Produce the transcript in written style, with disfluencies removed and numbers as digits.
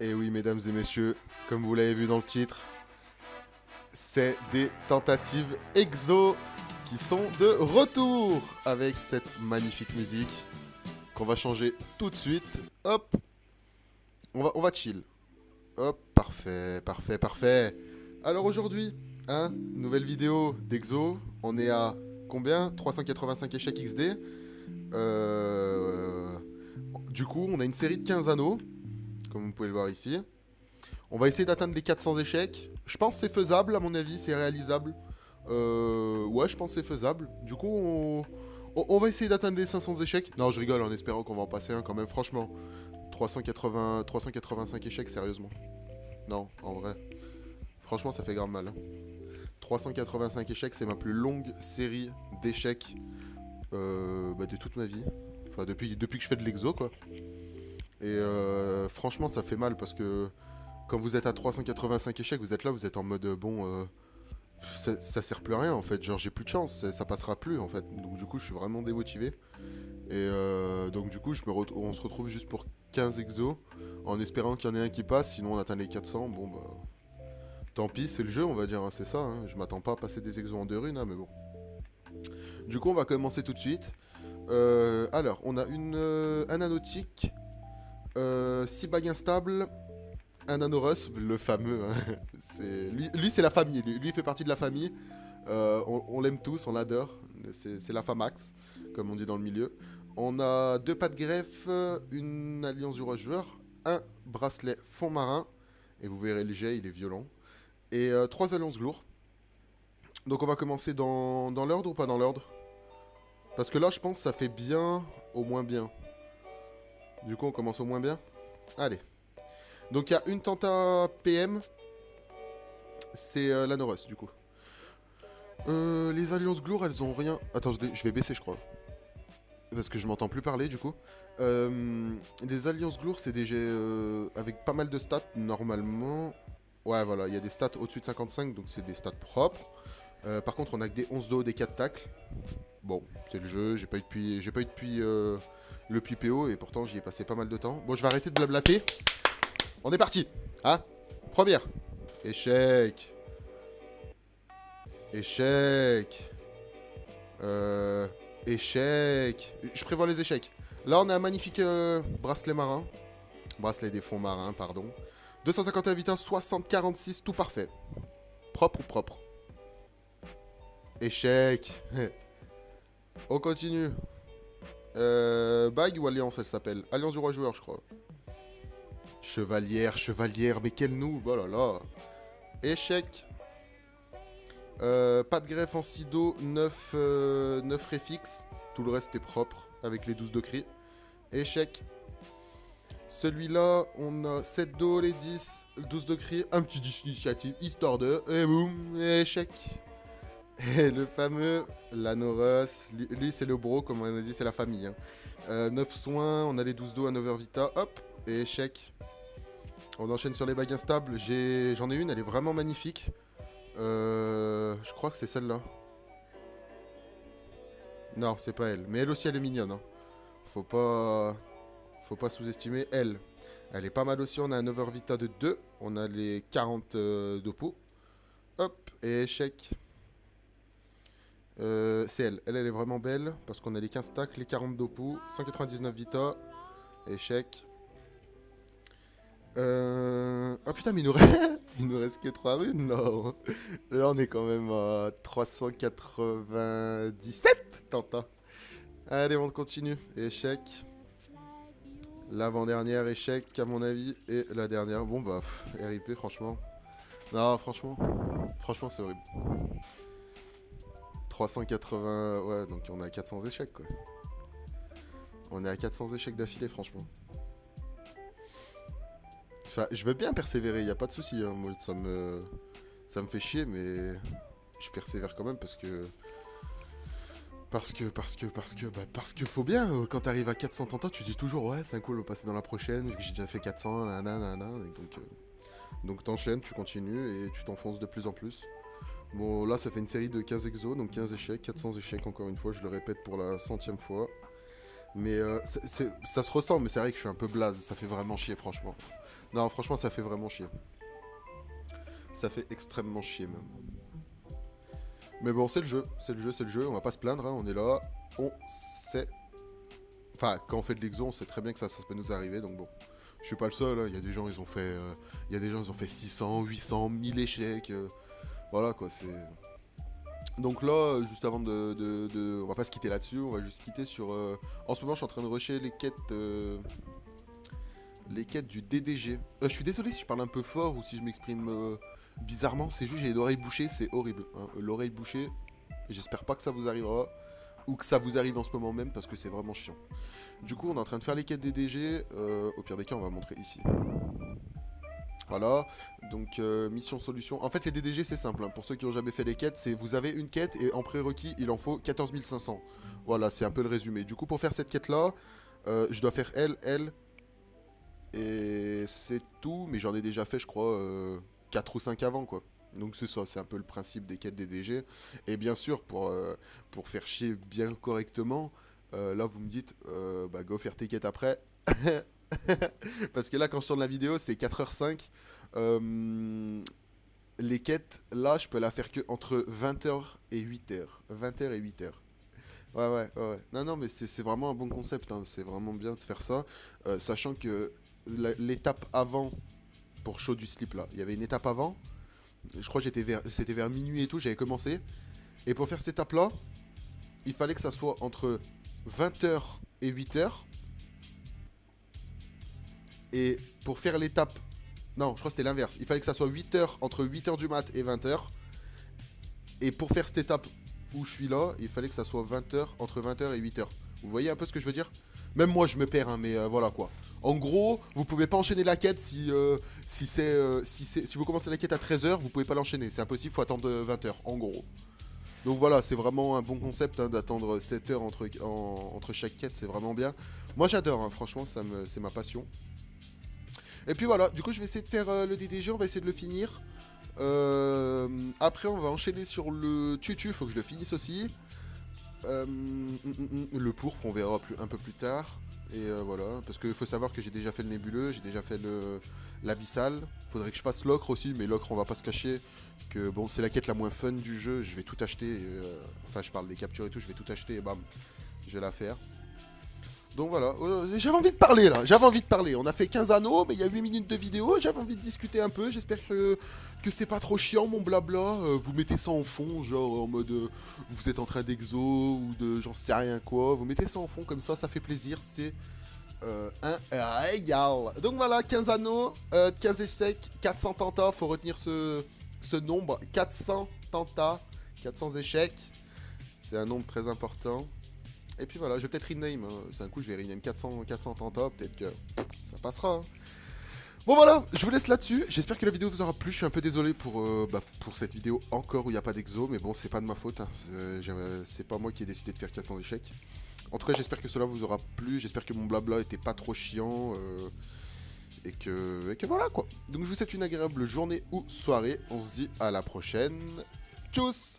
Et oui, mesdames et messieurs, comme vous l'avez vu dans le titre, c'est des tentatives exo qui sont de retour avec cette magnifique musique qu'on va changer tout de suite. Hop, on va chill. Hop, parfait, parfait, parfait. Alors aujourd'hui, nouvelle vidéo d'exo. On est à combien? 385 échecs XD. Du coup, on a une série de 15 anneaux, comme vous pouvez le voir ici. On va essayer d'atteindre les 400 échecs. Je pense que c'est faisable, à mon avis, c'est réalisable. Ouais, je pense que c'est faisable. Du coup, on va essayer d'atteindre les 500 échecs. Non, je rigole en espérant qu'on va en passer un quand même, franchement. 385 échecs, sérieusement. Non, en vrai. Franchement, ça fait grave mal. 385 échecs, c'est ma plus longue série d'échecs de toute ma vie. Enfin, depuis que je fais de l'exo, quoi. Et franchement, ça fait mal parce que quand vous êtes à 385 échecs, vous êtes là, vous êtes en mode ça sert plus à rien en fait. Genre, j'ai plus de chance, ça passera plus en fait. Donc, du coup, je suis vraiment démotivé. Et donc, du coup, on se retrouve juste pour 15 exos en espérant qu'il y en ait un qui passe. Sinon, on atteint les 400. Bon, bah, tant pis, c'est le jeu, on va dire, hein, c'est ça. Hein. Je m'attends pas à passer des exos en 2 runes, hein, mais bon. Du coup, on va commencer tout de suite. Alors, on a un anautique, 6 bagues instables, un Anorus, le fameux. Hein. Lui c'est la famille. Lui, il fait partie de la famille. On l'aime tous, on l'adore. C'est la Famax, comme on dit dans le milieu. On a 2 pas de greffe, une alliance du roi joueur, un bracelet fond marin. Et vous verrez le jet, il est violent. Et 3 alliances glour. Donc on va commencer dans l'ordre ou pas dans l'ordre? Parce que là, je pense que ça fait bien au moins bien. Du coup, on commence au moins bien. Allez. Donc il y a une tenta PM. C'est l'Anorus, du coup. Les alliances glour, elles ont rien. Attends, je vais baisser, je crois. Parce que je m'entends plus parler, du coup. Les alliances glour, c'est des jets avec pas mal de stats, normalement. Ouais, voilà, il y a des stats au-dessus de 55, donc c'est des stats propres. Par contre, on a que des 11 dos, des 4 tacles. Bon, c'est le jeu, j'ai pas eu depuis le PO, et pourtant j'y ai passé pas mal de temps. Bon, je vais arrêter de blablater. On est parti. Hein? Première. Échec. Échec. Échec. Je prévois les échecs. Là, on a un magnifique bracelet marin. Bracelet des fonds marins, pardon. 251 vitesse, 60, 46, tout parfait. Propre ou propre? Échec. On continue. Bague ou alliance, elle s'appelle? Alliance du roi joueur, je crois. Chevalière, chevalière, mais quel noob, oh là là. Échec. Pas de greffe en sido, 9 réfixes. Tout le reste est propre, avec les 12 de cri. Échec. Celui-là, on a 7 dos, les 10, 12 de cri, un petit 10 initiative, histoire de... Et boum, échec. Et le fameux Lanoros, lui c'est le bro, comme on a dit, c'est la famille. Hein. 9 soins, on a les 12 dos, un over vita, hop, et échec. On enchaîne sur les bagues instables, j'en ai une, elle est vraiment magnifique. Je crois que c'est celle-là. Non, c'est pas elle. Mais elle aussi, elle est mignonne. Hein. Faut pas sous-estimer elle. Elle est pas mal aussi. On a un over vita de 2. On a les 40 d'Oppo. Hop, et échec. C'est elle. Elle est vraiment belle. Parce qu'on a les 15 stacks, les 40 d'Oppo. 199 vita. Échec. Oh putain, mais il nous reste que 3 runes là. Là, on est quand même à 397 tenta. Allez, on continue. Échec. L'avant-dernière échec, à mon avis. Et la dernière. Bon, bah, RIP, franchement. Non, franchement. Franchement, c'est horrible. 380. Ouais, donc on est à 400 échecs, quoi. On est à 400 échecs d'affilée, franchement. Enfin, je veux bien persévérer, y a pas de souci. Hein. Moi, ça me fait chier, mais je persévère quand même parce que faut bien. Quand t'arrives à 400 tentats, tu dis toujours ouais, c'est cool, on va passer dans la prochaine. Vu que j'ai déjà fait 400, nanana, et donc t'enchaînes, tu continues et tu t'enfonces de plus en plus. Bon, là, ça fait une série de 15 exos, donc 15 échecs, 400 échecs encore une fois. Je le répète pour la 100e fois. Mais ça se ressent, mais c'est vrai que je suis un peu blaze. Ça fait vraiment chier, franchement. Non, franchement, ça fait vraiment chier. Ça fait extrêmement chier, même. Mais bon, c'est le jeu. C'est le jeu, c'est le jeu. On va pas se plaindre, hein. On est là. On sait. Enfin, quand on fait de l'exo, on sait très bien que ça peut nous arriver, donc bon. Je suis pas le seul, hein. Il y a des gens, ils ont fait... il y a des gens, ils ont fait 600, 800, 1000 échecs. Voilà, quoi, c'est... Donc là, juste avant on va pas se quitter là-dessus, on va juste se quitter sur... En ce moment, je suis en train de rusher les quêtes du DDG. Je suis désolé si je parle un peu fort ou si je m'exprime bizarrement, c'est juste j'ai l'oreille bouchée, c'est horrible. Hein. L'oreille bouchée, j'espère pas que ça vous arrivera, ou que ça vous arrive en ce moment même, parce que c'est vraiment chiant. Du coup, on est en train de faire les quêtes DDG, au pire des cas, on va montrer ici. Voilà, donc mission solution. En fait, les DDG, c'est simple, hein. Pour ceux qui n'ont jamais fait les quêtes, c'est vous avez une quête et en prérequis, il en faut 14 500. Voilà, c'est un peu le résumé. Du coup, pour faire cette quête-là, je dois faire elle, et c'est tout, mais j'en ai déjà fait, je crois, 4 ou 5 avant, quoi. Donc c'est ça, c'est un peu le principe des quêtes DDG. Et bien sûr, pour faire chier bien correctement, là vous me dites, bah go faire tes quêtes après. Parce que là, quand je tourne la vidéo, c'est 4h05. Les quêtes, là, je peux la faire que entre 20h et 8h. 20h et 8h. Ouais. Non, non, mais c'est vraiment un bon concept, hein. C'est vraiment bien de faire ça. Sachant que l'étape avant, pour Show du Slip, là, il y avait une étape avant. Je crois que c'était vers minuit et tout, j'avais commencé. Et pour faire cette étape-là, il fallait que ça soit entre 20h et 8h. Et pour faire l'étape... Non, je crois que c'était l'inverse. Il fallait que ça soit 8h, entre 8h du mat et 20h. Et pour faire cette étape où je suis là, il fallait que ça soit 20h, entre 20h et 8h. Vous voyez un peu ce que je veux dire? Même moi, je me perds, hein, mais voilà quoi. En gros, vous pouvez pas enchaîner la quête si vous commencez la quête à 13h, vous pouvez pas l'enchaîner. C'est impossible, faut attendre 20h, en gros. Donc voilà, c'est vraiment un bon concept, hein, d'attendre 7 heures entre chaque quête, c'est vraiment bien. Moi j'adore, hein, franchement, c'est ma passion. Et puis voilà, du coup je vais essayer de faire le DDG, on va essayer de le finir. Après on va enchaîner sur le tutu, faut que je le finisse aussi. Le pourpre, on verra un peu plus tard. Et voilà, parce qu'il faut savoir que j'ai déjà fait le nébuleux, j'ai déjà fait l'abyssal. Faudrait que je fasse l'ocre aussi, mais l'ocre on va pas se cacher que bon, c'est la quête la moins fun du jeu, je vais tout acheter. Enfin, je parle des captures et tout, je vais tout acheter et bam, je vais la faire. Donc voilà, j'avais envie de parler là, j'avais envie de parler. On a fait 15 anneaux, mais il y a 8 minutes de vidéo, j'avais envie de discuter un peu. J'espère que c'est pas trop chiant mon blabla. Vous mettez ça en fond, genre en mode vous êtes en train d'exo ou de j'en sais rien quoi. Vous mettez ça en fond comme ça fait plaisir, c'est un régal. Donc voilà, 15 anneaux, 15 échecs, 400 tentats, faut retenir ce nombre, 400 tentats, 400 échecs. C'est un nombre très important. Et puis voilà, je vais peut-être rename, hein. C'est un coup, je vais rename 400 tentats, peut-être que ça passera. Hein. Bon voilà, je vous laisse là-dessus. J'espère que la vidéo vous aura plu. Je suis un peu désolé pour cette vidéo encore où il n'y a pas d'exo, mais bon, c'est pas de ma faute. Hein. C'est pas moi qui ai décidé de faire 400 échecs. En tout cas, j'espère que cela vous aura plu. J'espère que mon blabla était pas trop chiant. Et que voilà quoi. Donc je vous souhaite une agréable journée ou soirée. On se dit à la prochaine. Tchuss!